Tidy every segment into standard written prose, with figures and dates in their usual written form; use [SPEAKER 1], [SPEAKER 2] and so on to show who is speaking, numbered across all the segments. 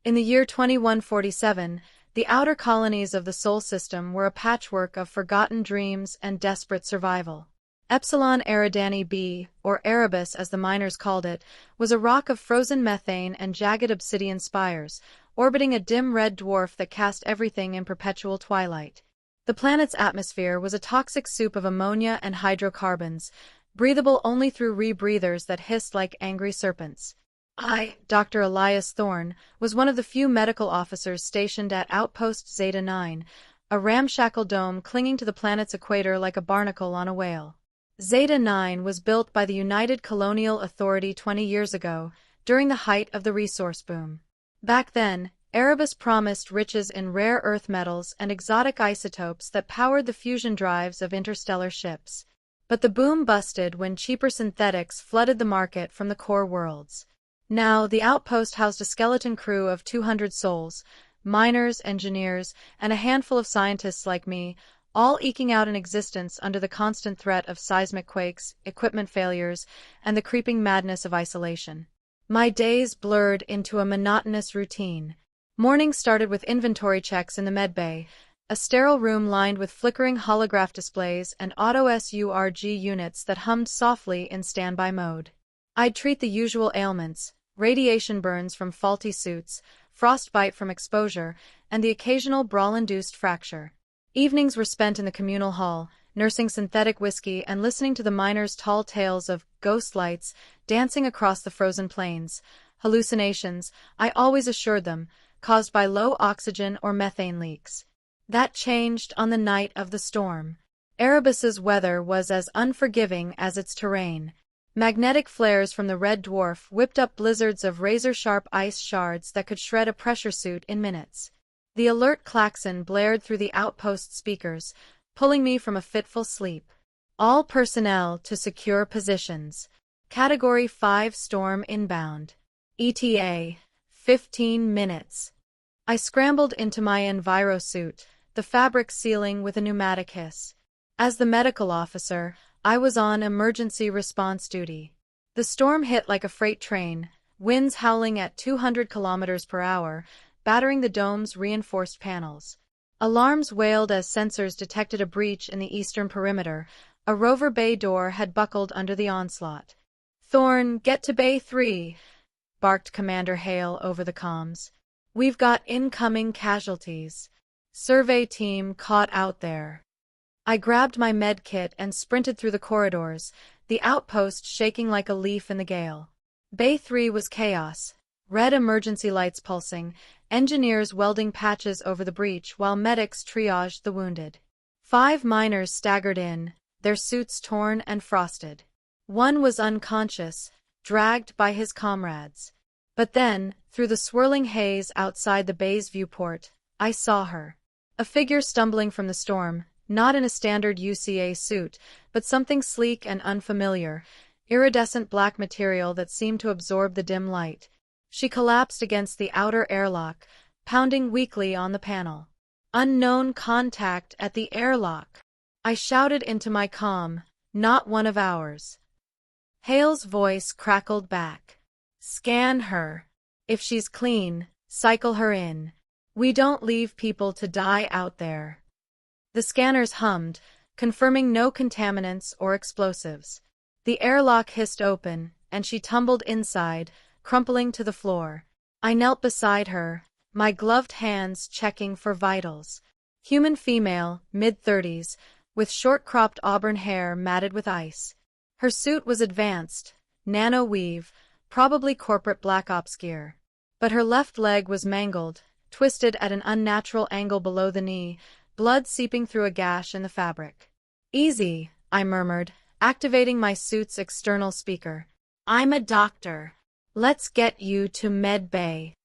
[SPEAKER 1] In the year 2147, the outer colonies of the Sol system were a patchwork of forgotten dreams and desperate survival. Epsilon Eridani B, or Erebus as the miners called it, was a rock of frozen methane and jagged obsidian spires, orbiting a dim red dwarf that cast everything in perpetual twilight. The planet's atmosphere was a toxic soup of ammonia and hydrocarbons, breathable only through rebreathers that hissed like angry serpents. Dr. Elias Thorne, was one of the few medical officers stationed at Outpost Zeta 9, a ramshackle dome clinging to the planet's equator like a barnacle on a whale. Zeta 9 was built by the United Colonial Authority 20 years ago, during the height of the resource boom. Back then, Erebus promised riches in rare earth metals and exotic isotopes that powered the fusion drives of interstellar ships. But the boom busted when cheaper synthetics flooded the market from the core worlds. Now, the outpost housed a skeleton crew of 200 souls, miners, engineers, and a handful of scientists like me, all eking out an existence under the constant threat of seismic quakes, equipment failures, and the creeping madness of isolation. My days blurred into a monotonous routine. Mornings started with inventory checks in the medbay, a sterile room lined with flickering holograph displays and auto SURG units that hummed softly in standby mode. I'd treat the usual ailments: radiation burns from faulty suits, frostbite from exposure, and the occasional brawl-induced fracture. Evenings were spent in the communal hall, nursing synthetic whiskey and listening to the miners' tall tales of ghost lights dancing across the frozen plains. Hallucinations, I always assured them, caused by low oxygen or methane leaks. That changed on the night of the storm. Erebus's weather was as unforgiving as its terrain. Magnetic flares from the red dwarf whipped up blizzards of razor-sharp ice shards that could shred a pressure suit in minutes. The alert klaxon blared through the outpost speakers, pulling me from a fitful sleep. All personnel to secure positions. Category 5 storm inbound. ETA, 15 minutes. I scrambled into my envirosuit, the fabric sealing with a pneumatic hiss. As the medical officer, I was on emergency response duty. The storm hit like a freight train, winds howling at 200 kilometers per hour, battering the dome's reinforced panels. Alarms wailed as sensors detected a breach in the eastern perimeter. A rover bay door had buckled under the onslaught. "Thorne, get to Bay 3, barked Commander Hale over the comms. "We've got incoming casualties. Survey team caught out there." I grabbed my med kit and sprinted through the corridors, the outpost shaking like a leaf in the gale. Bay 3 was chaos. Red emergency lights pulsing, engineers welding patches over the breach while medics triaged the wounded. 5 miners staggered in, their suits torn and frosted. One was unconscious, dragged by his comrades. But then, through the swirling haze outside the bay's viewport, I saw her. A figure stumbling from the storm, not in a standard UCA suit, but something sleek and unfamiliar, iridescent black material that seemed to absorb the dim light. She collapsed against the outer airlock, pounding weakly on the panel. "Unknown contact at the airlock," I shouted into my comm. "Not one of ours." Hale's voice crackled back. "Scan her. If she's clean, cycle her in. We don't leave people to die out there." The scanners hummed, confirming no contaminants or explosives. The airlock hissed open, and she tumbled inside, crumpling to the floor. I knelt beside her, my gloved hands checking for vitals. Human female, mid-30s, with short-cropped auburn hair matted with ice. Her suit was advanced, nano-weave, probably corporate Black Ops gear. But her left leg was mangled, twisted at an unnatural angle below the knee, blood seeping through a gash in the fabric. "Easy," I murmured, activating my suit's external speaker. "I'm a doctor. Let's get you to Med Bay."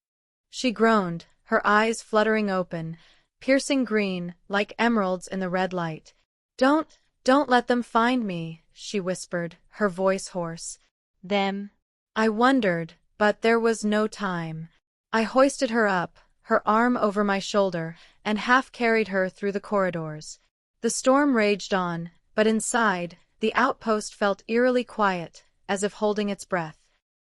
[SPEAKER 1] She groaned, her eyes fluttering open, piercing green, like emeralds in the red light. Don't let them find me," she whispered, her voice hoarse. "Them?" I wondered, but there was no time. I hoisted her up, her arm over my shoulder, and half-carried her through the corridors. The storm raged on, but inside, the outpost felt eerily quiet, as if holding its breath.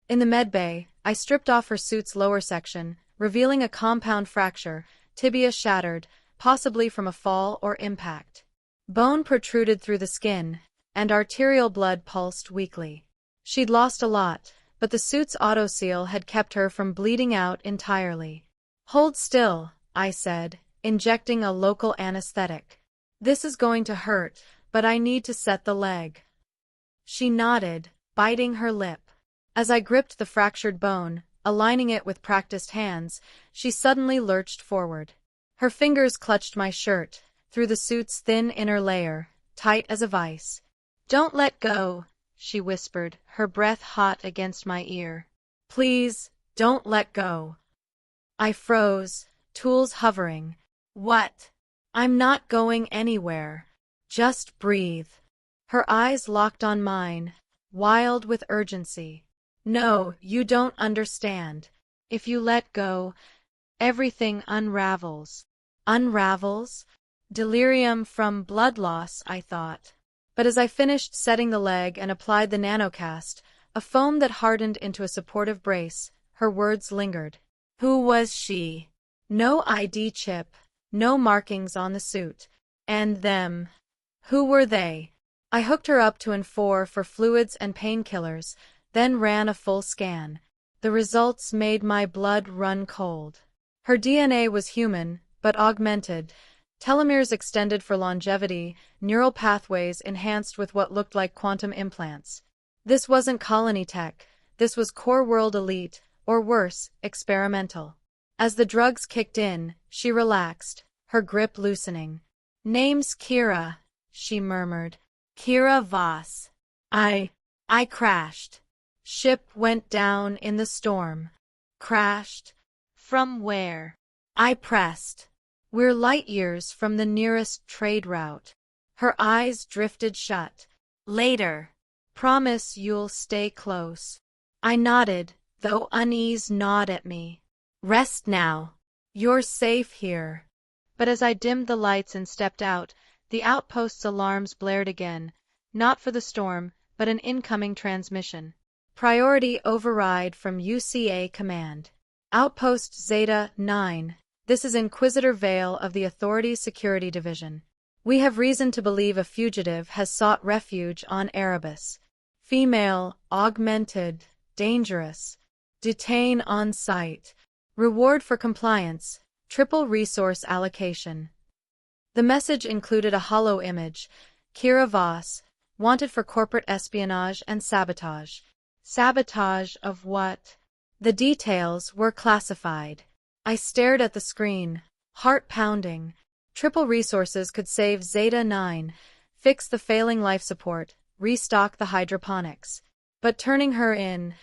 [SPEAKER 1] In the medbay, I stripped off her suit's lower section, revealing a compound fracture, tibia shattered, possibly from a fall or impact. Bone protruded through the skin, and arterial blood pulsed weakly. She'd lost a lot, but the suit's autoseal had kept her from bleeding out entirely. "Hold still," I said, injecting a local anesthetic. "This is going to hurt, but I need to set the leg." She nodded, biting her lip. As I gripped the fractured bone, aligning it with practiced hands, she suddenly lurched forward. Her fingers clutched my shirt, through the suit's thin inner layer, tight as a vice. "Don't let go," she whispered, her breath hot against my ear. "Please, don't let go." I froze, tools hovering. "What?" "I'm not going anywhere. Just breathe." Her eyes locked on mine, wild with urgency. "No, you don't understand. If you let go, everything unravels." Unravels? Delirium from blood loss, I thought. But as I finished setting the leg and applied the nanocast, a foam that hardened into a supportive brace, her words lingered. "Who was she?" No ID chip, no markings on the suit. "And them. Who were they?" I hooked her up to N4 for fluids and painkillers, then ran a full scan. The results made my blood run cold. Her DNA was human, but augmented. Telomeres extended for longevity, neural pathways enhanced with what looked like quantum implants. This wasn't colony tech. This was core world elite, or worse, experimental. As the drugs kicked in, she relaxed, her grip loosening. "Name's Kira," she murmured. "Kira Voss. I crashed. Ship went down in the storm." "Crashed? From where?" I pressed. "We're light years from the nearest trade route." Her eyes drifted shut. "Later. Promise you'll stay close." I nodded, though unease gnawed at me. "Rest now. You're safe here." But as I dimmed the lights and stepped out, the outpost's alarms blared again, not for the storm, but an incoming transmission. "Priority override from UCA Command. Outpost Zeta 9. This is Inquisitor Vale of the Authority's Security Division. We have reason to believe a fugitive has sought refuge on Erebus. Female, augmented, dangerous. Detain on site. Reward for compliance, triple resource allocation." The message included a hollow image. Kira Voss, wanted for corporate espionage and sabotage. Sabotage of what? The details were classified. I stared at the screen, heart pounding. Triple resources could save Zeta 9, fix the failing life support, restock the hydroponics. But turning her in,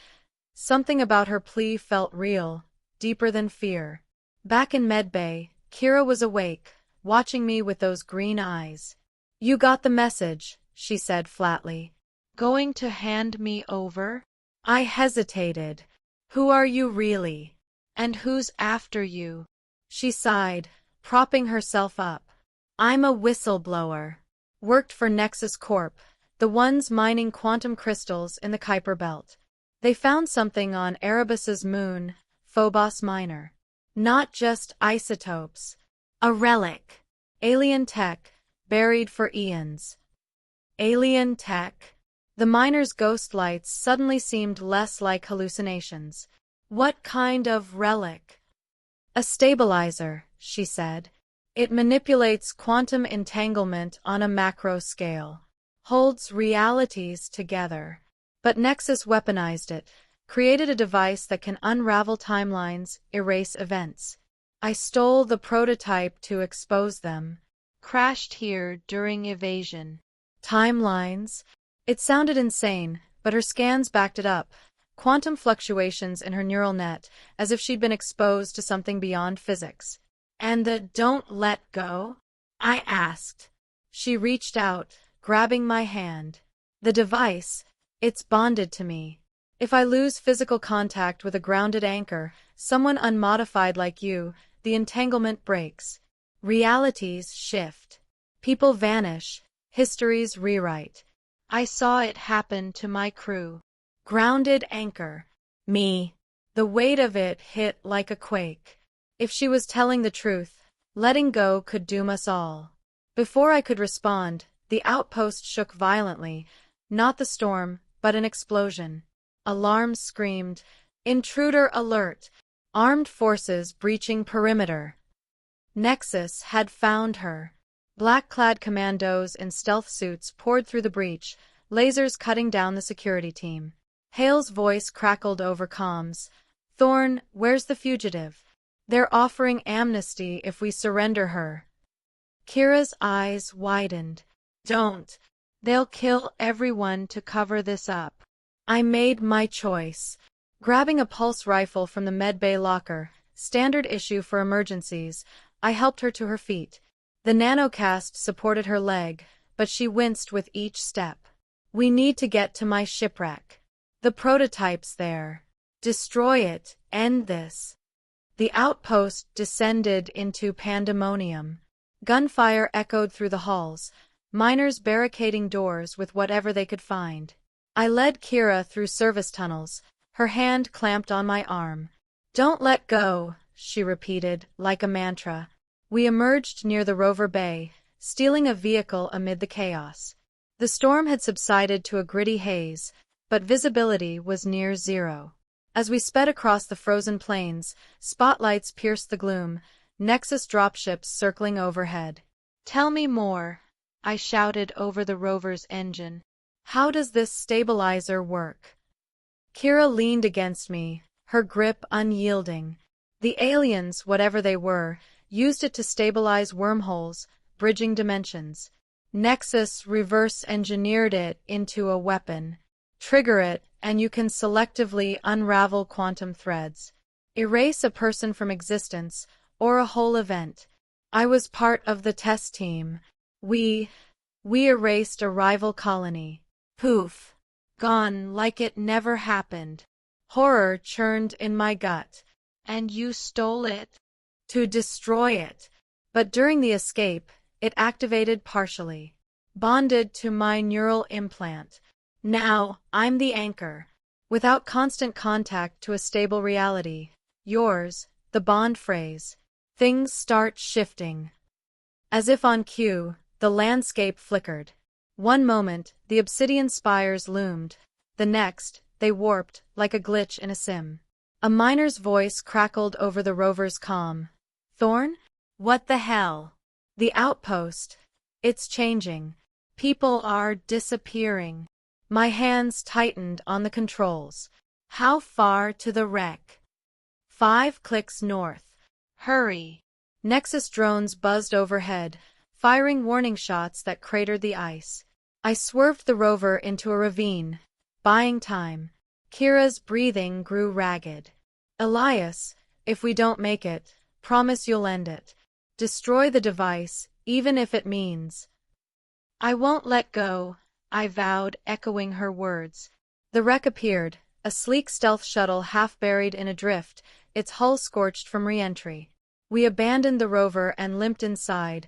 [SPEAKER 1] something about her plea felt real, deeper than fear. Back in medbay, Kira was awake, watching me with those green eyes. "You got the message," she said flatly. "Going to hand me over?" I hesitated. "Who are you really? And who's after you?" She sighed, propping herself up. "I'm a whistleblower. Worked for Nexus Corp, the ones mining quantum crystals in the Kuiper Belt. They found something on Erebus's moon, Phobos Minor. Not just isotopes. A relic. Alien tech, buried for eons." Alien tech? The miner's ghost lights suddenly seemed less like hallucinations. "What kind of relic?" "A stabilizer," she said. "It manipulates quantum entanglement on a macro scale. Holds realities together. But Nexus weaponized it, created a device that can unravel timelines, erase events. I stole the prototype to expose them. Crashed here during evasion." Timelines? It sounded insane, but her scans backed it up. Quantum fluctuations in her neural net, as if she'd been exposed to something beyond physics. "And the don't let go?" I asked. She reached out, grabbing my hand. "The device, it's bonded to me. If I lose physical contact with a grounded anchor, someone unmodified like you, the entanglement breaks. Realities shift. People vanish. Histories rewrite. I saw it happen to my crew." Grounded anchor. Me. The weight of it hit like a quake. If she was telling the truth, letting go could doom us all. Before I could respond, the outpost shook violently, not the storm, but an explosion. Alarms screamed, "Intruder alert! Armed forces breaching perimeter!" Nexus had found her. Black-clad commandos in stealth suits poured through the breach, lasers cutting down the security team. Hale's voice crackled over comms. "Thorn, where's the fugitive? They're offering amnesty if we surrender her." Kira's eyes widened. "Don't. They'll kill everyone to cover this up." I made my choice. Grabbing a pulse rifle from the medbay locker, standard issue for emergencies, I helped her to her feet. The nanocast supported her leg, but she winced with each step. "We need to get to my shipwreck. The prototype's there. Destroy it, end this." The outpost descended into pandemonium. Gunfire echoed through the halls, miners barricading doors with whatever they could find. I led Kira through service tunnels, her hand clamped on my arm. "Don't let go," she repeated, like a mantra. We emerged near the rover bay, stealing a vehicle amid the chaos. The storm had subsided to a gritty haze, but visibility was near zero. As we sped across the frozen plains, spotlights pierced the gloom, Nexus dropships circling overhead. "Tell me more," I shouted over the rover's engine. "How does this stabilizer work?" Kira leaned against me, her grip unyielding. "The aliens, whatever they were, used it to stabilize wormholes, bridging dimensions. Nexus reverse-engineered it into a weapon. Trigger it, and you can selectively unravel quantum threads. Erase a person from existence, or a whole event. I was part of the test team. We erased a rival colony. Poof. Gone like it never happened." Horror churned in my gut. "And you stole it?" "To destroy it. But during the escape, it activated partially. Bonded to my neural implant. Now, I'm the anchor. Without constant contact to a stable reality. Yours, the bond phrase. Things start shifting." As if on cue, the landscape flickered. One moment, the obsidian spires loomed. The next, they warped, like a glitch in a sim. A miner's voice crackled over the rover's comm. "Thorn? What the hell? The outpost. It's changing. People are disappearing." My hands tightened on the controls. "How far to the wreck?" 5 clicks north. "Hurry." Nexus drones buzzed overhead, firing warning shots that cratered the ice. I swerved the rover into a ravine, buying time. Kira's breathing grew ragged. "Elias, if we don't make it, promise you'll end it. Destroy the device, even if it means—" "I won't let go," I vowed, echoing her words. The wreck appeared, a sleek stealth shuttle half buried in a drift, its hull scorched from re-entry. We abandoned the rover and limped inside,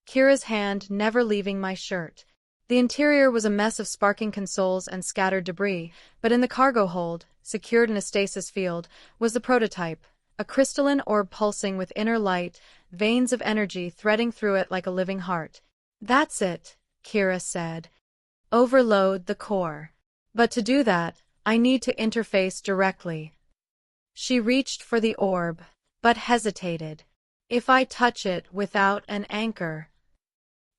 [SPEAKER 1] Kira's hand never leaving my shirt. The interior was a mess of sparking consoles and scattered debris, but in the cargo hold, secured in a stasis field, was the prototype, a crystalline orb pulsing with inner light, veins of energy threading through it like a living heart. "That's it," Kira said. "Overload the core. But to do that, I need to interface directly." She reached for the orb, but hesitated. "If I touch it without an anchor—"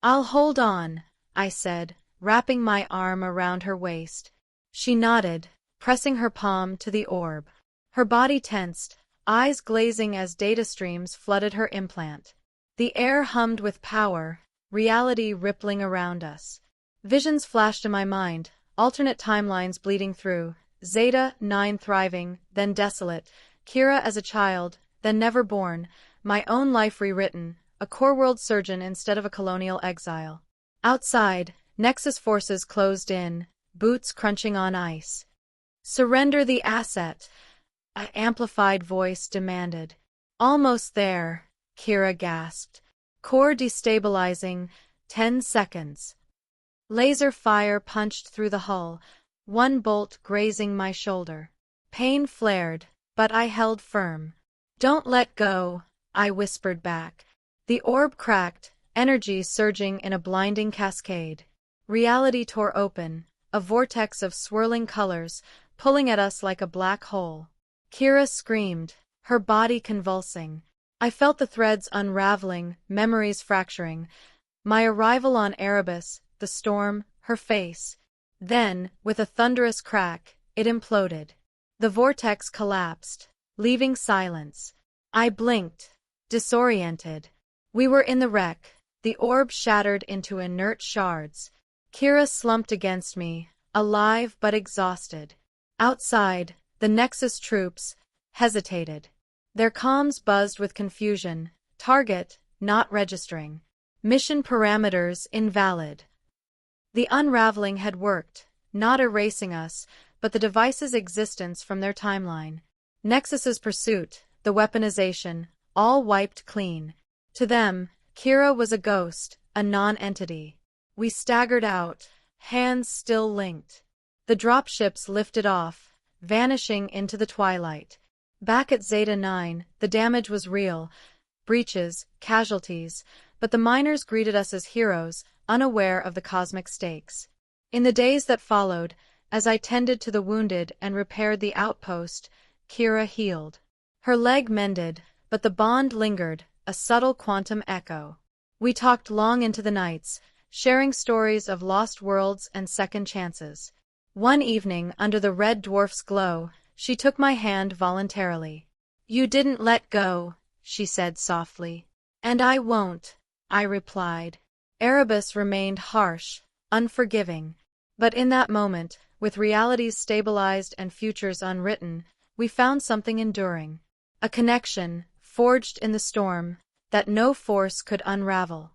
[SPEAKER 1] "I'll hold on," I said, wrapping my arm around her waist. She nodded, pressing her palm to the orb. Her body tensed, eyes glazing as data streams flooded her implant. The air hummed with power, reality rippling around us. Visions flashed in my mind, alternate timelines bleeding through, Zeta 9 thriving, then desolate, Kira as a child, then never born, my own life rewritten, a core world surgeon instead of a colonial exile. Outside, Nexus forces closed in, boots crunching on ice. "Surrender the asset," an amplified voice demanded. "Almost there," Kira gasped. "Core destabilizing, 10 seconds." Laser fire punched through the hull, one bolt grazing my shoulder. Pain flared, but I held firm. "Don't let go," I whispered back. The orb cracked, energy surging in a blinding cascade. Reality tore open, a vortex of swirling colors, pulling at us like a black hole. Kira screamed, her body convulsing. I felt the threads unraveling, memories fracturing. My arrival on Erebus, the storm, her face. Then, with a thunderous crack, it imploded. The vortex collapsed, leaving silence. I blinked, disoriented. We were in the wreck, the orb shattered into inert shards. Kira slumped against me, alive but exhausted. Outside, the Nexus troops hesitated. Their comms buzzed with confusion. Target, not registering. Mission parameters invalid. The unraveling had worked, not erasing us, but the device's existence from their timeline. Nexus's pursuit, the weaponization, all wiped clean. To them, Kira was a ghost, a non-entity. We staggered out, hands still linked. The dropships lifted off, vanishing into the twilight. Back at Zeta 9, the damage was real. Breaches, casualties, but the miners greeted us as heroes, unaware of the cosmic stakes. In the days that followed, as I tended to the wounded and repaired the outpost, Kira healed. Her leg mended, but the bond lingered, a subtle quantum echo. We talked long into the nights, sharing stories of lost worlds and second chances. One evening, under the red dwarf's glow, she took my hand voluntarily. "You didn't let go," she said softly. "And I won't," I replied. Erebus remained harsh, unforgiving. But in that moment, with realities stabilized and futures unwritten, we found something enduring. A connection, forged in the storm, that no force could unravel.